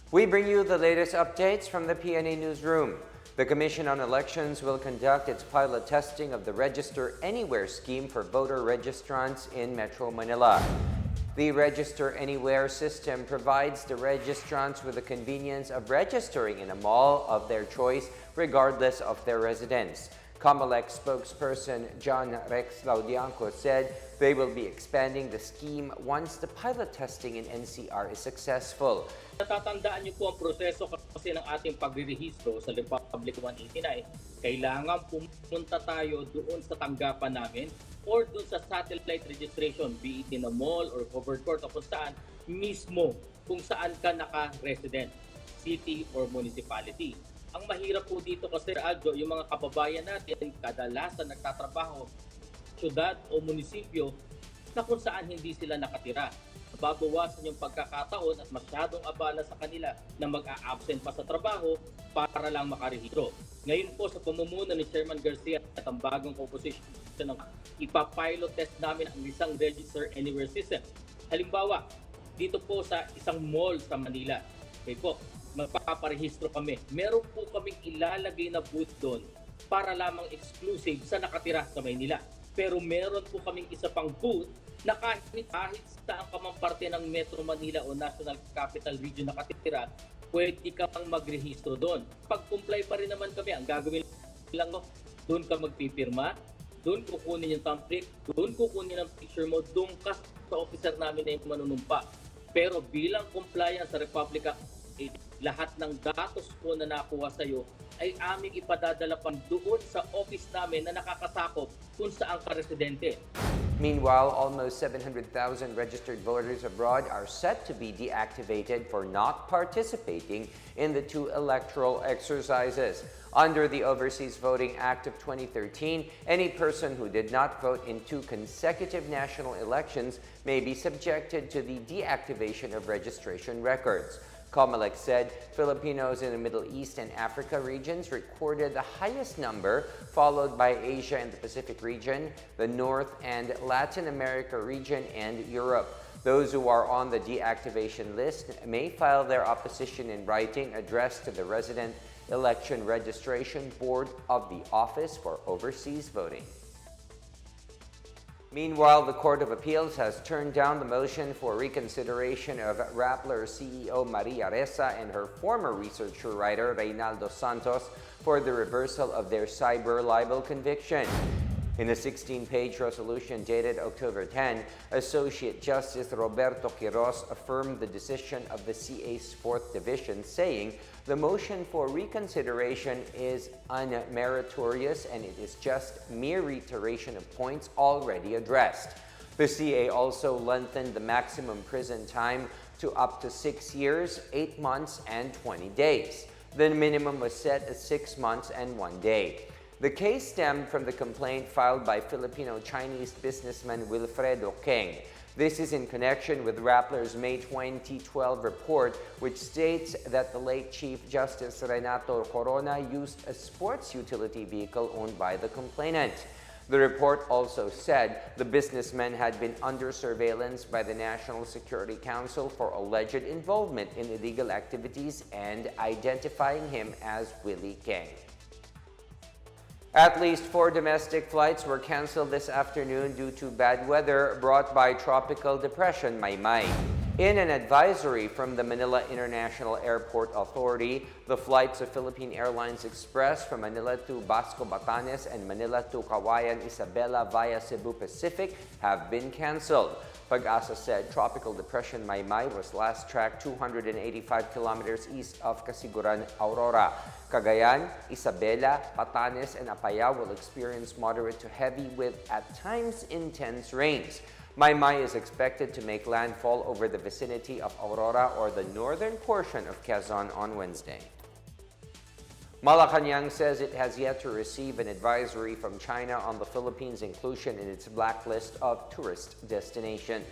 We bring you the latest updates from the Pna Newsroom. The Commission on Elections will conduct its pilot testing of the Register Anywhere scheme for voter registrants in Metro Manila. The Register Anywhere system provides the registrants with the convenience of registering in a mall of their choice regardless of their residence. Comelec spokesperson John Rex Laudianco said they will be expanding the scheme once the pilot testing in NCR is successful. Natatandaan niyo po ang proseso kasi ng ating pagrerehistro sa Republic 189. Kailangan pumunta tayo doon sa tanggapan namin or doon sa satellite registration, be it in a mall or covered court o kung saan mismo kung saan ka naka-resident, city or municipality. Ang mahirap po dito kasi, Aljo, yung mga kababayan natin kadalasan nagtatrabaho syudad o munisipyo na kung saan hindi sila nakatira. Babawasan yung pagkakataon at masyadong abala sa kanila na mag-a-absent pa sa trabaho para lang makarehistro. Ngayon po sa pamumuno ni Chairman Garcia at ang bagong composition ng ipapilot test namin ang isang Register Anywhere system. Halimbawa, dito po sa isang mall sa Manila. Okay po, magpaparehistro kami. Meron po kaming ilalagay na booth doon para lamang exclusive sa nakatira sa Maynila. Pero meron po kaming isa pang booth na kahit saan ka mang parte ng Metro Manila o National Capital Region nakatira, pwede kang magrehistro doon. Pag-comply pa rin naman kami, ang gagawin lang doon ka magpipirma, doon kukunin yung thumbprint, doon kukunin ang picture mo, doon ka sa officer namin na yung manunumpa. Pero bilang compliance sa Republic Act, lahat ng datos po na nakuha sa iyo ay aming ipadadala pa doon sa office namin na nakakasakop kung saan ka residente. Meanwhile, almost 700,000 registered voters abroad are set to be deactivated for not participating in the two electoral exercises. Under the Overseas Voting Act of 2013, any person who did not vote in two consecutive national elections may be subjected to the deactivation of registration records. Comelec said Filipinos in the Middle East and Africa regions recorded the highest number, followed by Asia and the Pacific region, the North and Latin America region, and Europe. Those who are on the deactivation list may file their opposition in writing addressed to the Resident Election Registration Board of the Office for Overseas Voting. Meanwhile, the Court of Appeals has turned down the motion for reconsideration of Rappler CEO Maria Ressa and her former researcher writer Reynaldo Santos for the reversal of their cyber libel conviction. In a 16-page resolution dated October 10, Associate Justice Roberto Quiros affirmed the decision of the CA's 4th Division, saying the motion for reconsideration is unmeritorious and it is just mere reiteration of points already addressed. The CA also lengthened the maximum prison time to up to 6 years, 8 months, and 20 days. The minimum was set at 6 months and 1 day. The case stemmed from the complaint filed by Filipino-Chinese businessman Wilfredo Keng. This is in connection with Rappler's May 2012 report, which states that the late Chief Justice Renato Corona used a sports utility vehicle owned by the complainant. The report also said the businessman had been under surveillance by the National Security Council for alleged involvement in illegal activities and identifying him as Willie Keng. At least 4 domestic flights were canceled this afternoon due to bad weather brought by Tropical Depression Maymay. In an advisory from the Manila International Airport Authority, the flights of Philippine Airlines Express from Manila to Basco Batanes and Manila to Cauayan Isabela via Cebu Pacific have been canceled. Pag-asa said Tropical Depression Maymay was last tracked 285 kilometers east of Casiguran, Aurora. Cagayan, Isabela, Batanes, and Apayao will experience moderate to heavy with, at times, intense rains. Maymay is expected to make landfall over the vicinity of Aurora or the northern portion of Quezon on Wednesday. Malacanang says it has yet to receive an advisory from China on the Philippines' inclusion in its blacklist of tourist destinations.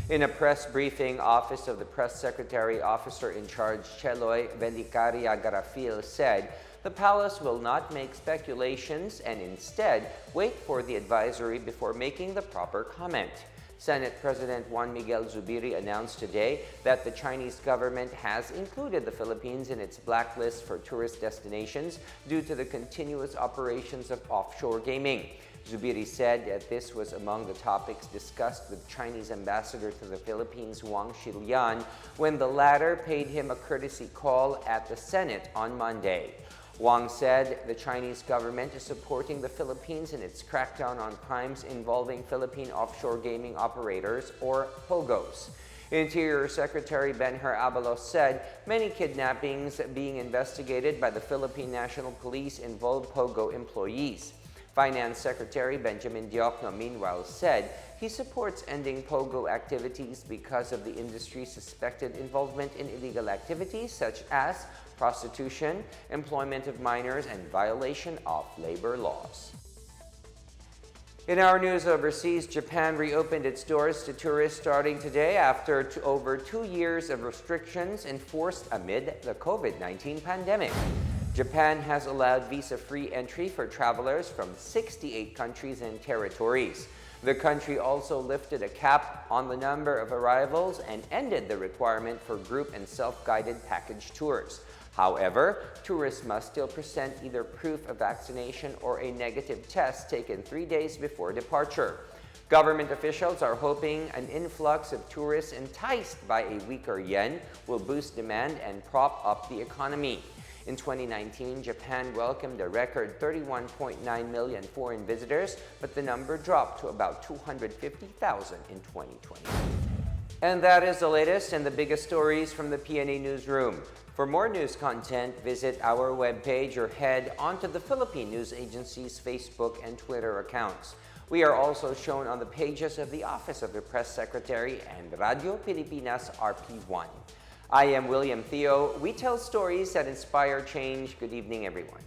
In a press briefing, Office of the Press Secretary Officer in Charge Cheloy Vendicaria Garafil said the palace will not make speculations and instead wait for the advisory before making the proper comment. Senate President Juan Miguel Zubiri announced today that the Chinese government has included the Philippines in its blacklist for tourist destinations due to the continuous operations of offshore gaming. Zubiri said that this was among the topics discussed with Chinese ambassador to the Philippines, Wang Shilian, when the latter paid him a courtesy call at the Senate on Monday. Wang said the Chinese government is supporting the Philippines in its crackdown on crimes involving Philippine offshore gaming operators, or POGOs. Interior Secretary Benher Abalos said many kidnappings being investigated by the Philippine National Police involve POGO employees. Finance Secretary Benjamin Diokno, meanwhile, said he supports ending POGO activities because of the industry's suspected involvement in illegal activities such as prostitution, employment of minors, and violation of labor laws. In our news overseas, Japan reopened its doors to tourists starting today after over 2 years of restrictions enforced amid the COVID-19 pandemic. Japan has allowed visa-free entry for travelers from 68 countries and territories. The country also lifted a cap on the number of arrivals and ended the requirement for group and self-guided package tours. However, tourists must still present either proof of vaccination or a negative test taken 3 days before departure. Government officials are hoping an influx of tourists enticed by a weaker yen will boost demand and prop up the economy. In 2019, Japan welcomed a record 31.9 million foreign visitors, but the number dropped to about 250,000 in 2020. And that is the latest and the biggest stories from the Pna Newsroom. For more news content, visit our webpage or head onto the Philippine News Agency's Facebook and Twitter accounts. We are also shown on the pages of the Office of the Press Secretary and Radio Pilipinas RP1. I am William Theo. We tell stories that inspire change. Good evening, everyone.